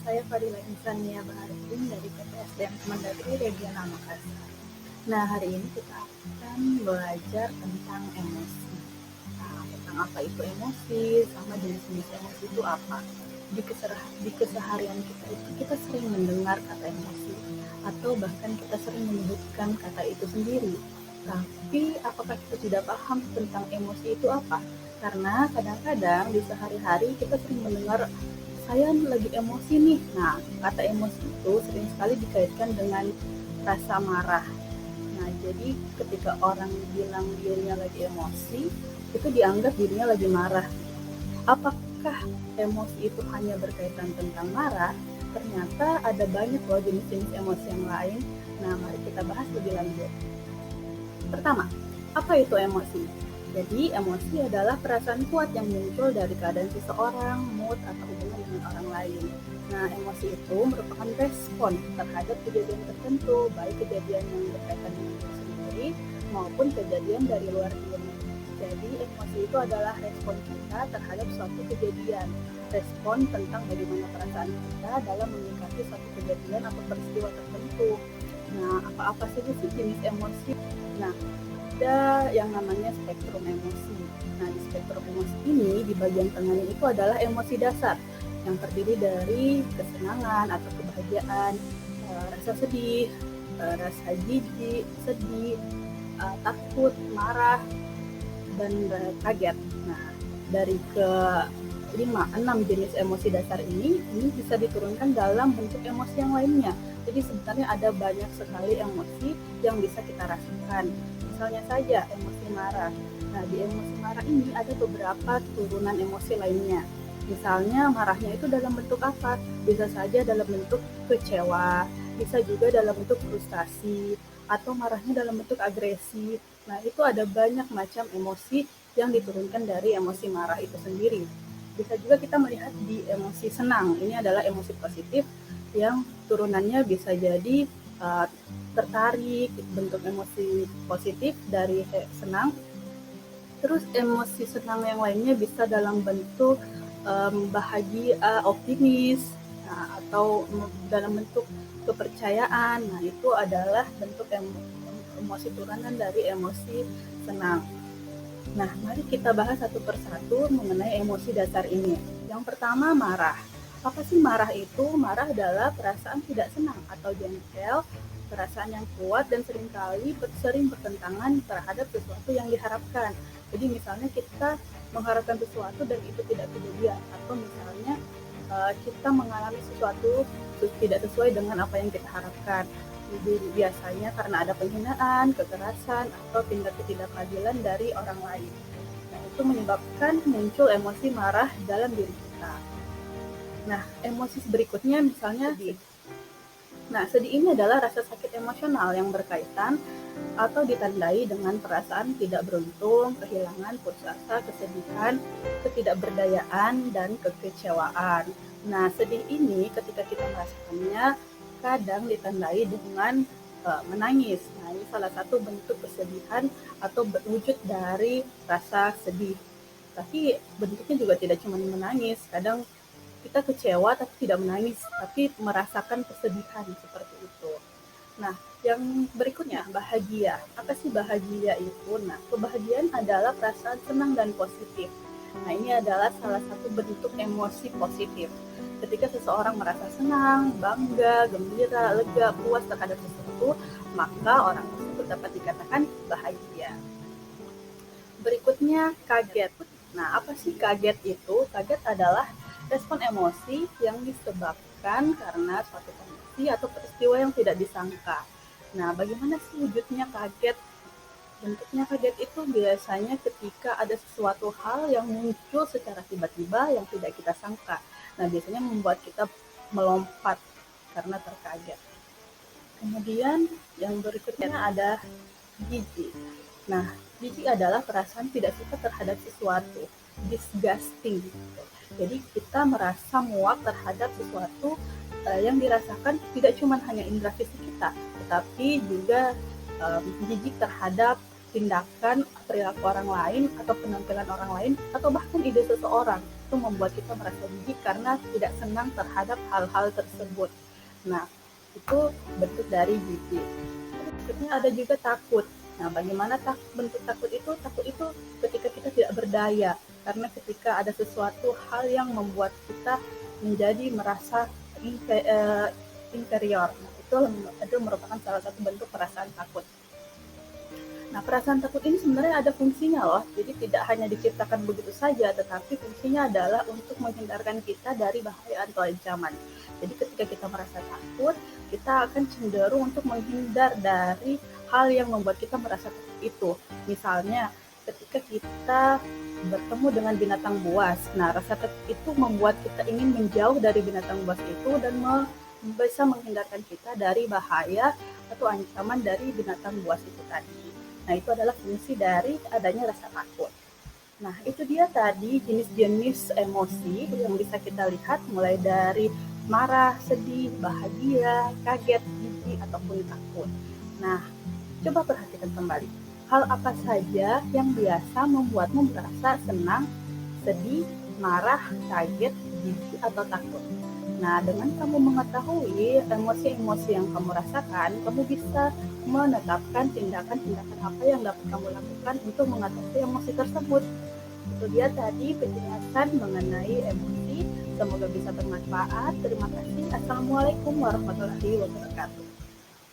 saya Fadila Insania Baharudin dari PTSDM Kemendagri Regional Makassar. Nah, hari ini kita akan belajar tentang emosi. Nah, tentang apa itu emosi, sama jenis-jenis emosi itu apa. Di keseharian kita itu kita sering mendengar kata emosi, atau bahkan kita sering menyebutkan kata itu sendiri. Tapi apakah kita tidak paham tentang emosi itu apa? Karena kadang-kadang di sehari-hari kita sering mendengar saya lagi emosi nih. Nah, kata emosi itu sering sekali dikaitkan dengan rasa marah. Nah, jadi ketika orang bilang dirinya lagi emosi, itu dianggap dirinya lagi marah. Apakah emosi itu hanya berkaitan tentang marah? Ternyata ada banyak loh jenis-jenis emosi yang lain. Nah, mari kita bahas lebih lanjut. Pertama, apa itu emosi? Jadi, emosi adalah perasaan kuat yang muncul dari keadaan seseorang, mood, atau hubungan dengan orang lain. Nah, emosi itu merupakan respon terhadap kejadian tertentu, baik kejadian yang berkaitan dengan diri sendiri maupun kejadian dari luar diri. Jadi, emosi itu adalah respon kita terhadap suatu kejadian. Respon tentang bagaimana perasaan kita dalam menyikapi suatu kejadian atau peristiwa tertentu. Nah, apa-apa saja sih jenis emosi? Nah, ada yang namanya spektrum emosi. Nah, di spektrum emosi ini, di bagian tengahnya itu adalah emosi dasar yang terdiri dari kesenangan atau kebahagiaan, rasa sedih, rasa jijik, sedih, takut, marah, dan kaget. Nah, dari ke 6 jenis emosi dasar ini bisa diturunkan dalam bentuk emosi yang lainnya. Jadi sebenarnya ada banyak sekali emosi yang bisa kita rasakan. Misalnya saja emosi marah. Nah, di emosi marah ini ada beberapa turunan emosi lainnya. Misalnya marahnya itu dalam bentuk apa? Bisa saja dalam bentuk kecewa, bisa juga dalam bentuk frustasi, atau marahnya dalam bentuk agresi. Nah, itu ada banyak macam emosi yang diturunkan dari emosi marah itu sendiri. Bisa juga kita melihat di emosi senang. Ini adalah emosi positif yang turunannya bisa jadi tertarik, bentuk emosi positif dari senang. Terus emosi senang yang lainnya bisa dalam bentuk bahagia, optimis, nah, atau dalam bentuk kepercayaan. Nah, itu adalah bentuk emosi turunan dari emosi senang. Nah, mari kita bahas satu persatu mengenai emosi dasar ini. Yang pertama, marah. Apa sih marah itu? Marah adalah perasaan tidak senang atau jengkel, perasaan yang kuat dan sering bertentangan terhadap sesuatu yang diharapkan. Jadi misalnya kita mengharapkan sesuatu dan itu tidak kejadian, atau misalnya kita mengalami sesuatu tidak sesuai dengan apa yang kita harapkan. Biasanya karena ada penghinaan, kekerasan, atau tindak ketidakadilan dari orang lain. Nah, itu menyebabkan muncul emosi marah dalam diri kita. Nah, emosi berikutnya misalnya sedih. Nah, sedih ini adalah rasa sakit emosional yang berkaitan atau ditandai dengan perasaan tidak beruntung, kehilangan, putus asa, kesedihan, ketidakberdayaan, dan kekecewaan. Nah, sedih ini ketika kita merasakannya kadang ditandai dengan menangis. Nah, ini salah satu bentuk kesedihan atau wujud dari rasa sedih. Tapi bentuknya juga tidak cuma menangis. Kadang kita kecewa tapi tidak menangis, tapi merasakan kesedihan seperti itu. Nah, yang berikutnya bahagia. Apa sih bahagia itu? Nah, kebahagiaan adalah perasaan senang dan positif. Nah, ini adalah salah satu bentuk emosi positif. Ketika seseorang merasa senang, bangga, gembira, lega, puas terhadap sesuatu, maka orang tersebut dapat dikatakan bahagia. Berikutnya kaget. Nah, apa sih kaget itu? Kaget adalah respon emosi yang disebabkan karena suatu kondisi atau peristiwa yang tidak disangka. Nah, bagaimana sih wujudnya kaget? Bentuknya kaget itu biasanya ketika ada sesuatu hal yang muncul secara tiba-tiba yang tidak kita sangka. Nah, biasanya membuat kita melompat karena terkaget. Kemudian yang berikutnya ada jijik. Nah, jijik adalah perasaan tidak suka terhadap sesuatu, disgusting. Jadi kita merasa muak terhadap sesuatu yang dirasakan tidak cuma hanya indera fisik kita, tetapi juga jijik terhadap tindakan, perilaku orang lain, atau penampilan orang lain, atau bahkan ide seseorang itu membuat kita merasa jijik karena tidak senang terhadap hal-hal tersebut. Nah, itu bentuk dari jijik. Berikutnya ada juga takut. Nah, bagaimana bentuk takut itu? Takut itu ketika kita tidak berdaya, karena ketika ada sesuatu hal yang membuat kita menjadi merasa inferior. Nah, itu merupakan salah satu bentuk perasaan takut. Nah, perasaan takut ini sebenarnya ada fungsinya loh. Jadi tidak hanya diciptakan begitu saja, tetapi fungsinya adalah untuk menghindarkan kita dari bahaya atau ancaman. Jadi ketika kita merasa takut, kita akan cenderung untuk menghindar dari hal yang membuat kita merasa takut itu. Misalnya, ketika kita bertemu dengan binatang buas. Nah, rasa takut itu membuat kita ingin menjauh dari binatang buas itu dan bisa menghindarkan kita dari bahaya atau ancaman dari binatang buas itu tadi. Nah, itu adalah fungsi dari adanya rasa takut. Nah, itu dia tadi jenis-jenis emosi yang bisa kita lihat mulai dari marah, sedih, bahagia, kaget, jijik, ataupun takut. Nah, coba perhatikan kembali. Hal apa saja yang biasa membuatmu merasa senang, sedih, marah, kaget, jijik, atau takut? Nah, dengan kamu mengetahui emosi-emosi yang kamu rasakan, kamu bisa menetapkan tindakan-tindakan apa yang dapat kamu lakukan untuk mengatasi emosi tersebut. Itu dia tadi penjelasan mengenai emosi. Semoga bisa bermanfaat. Terima kasih. Assalamualaikum warahmatullahi wabarakatuh.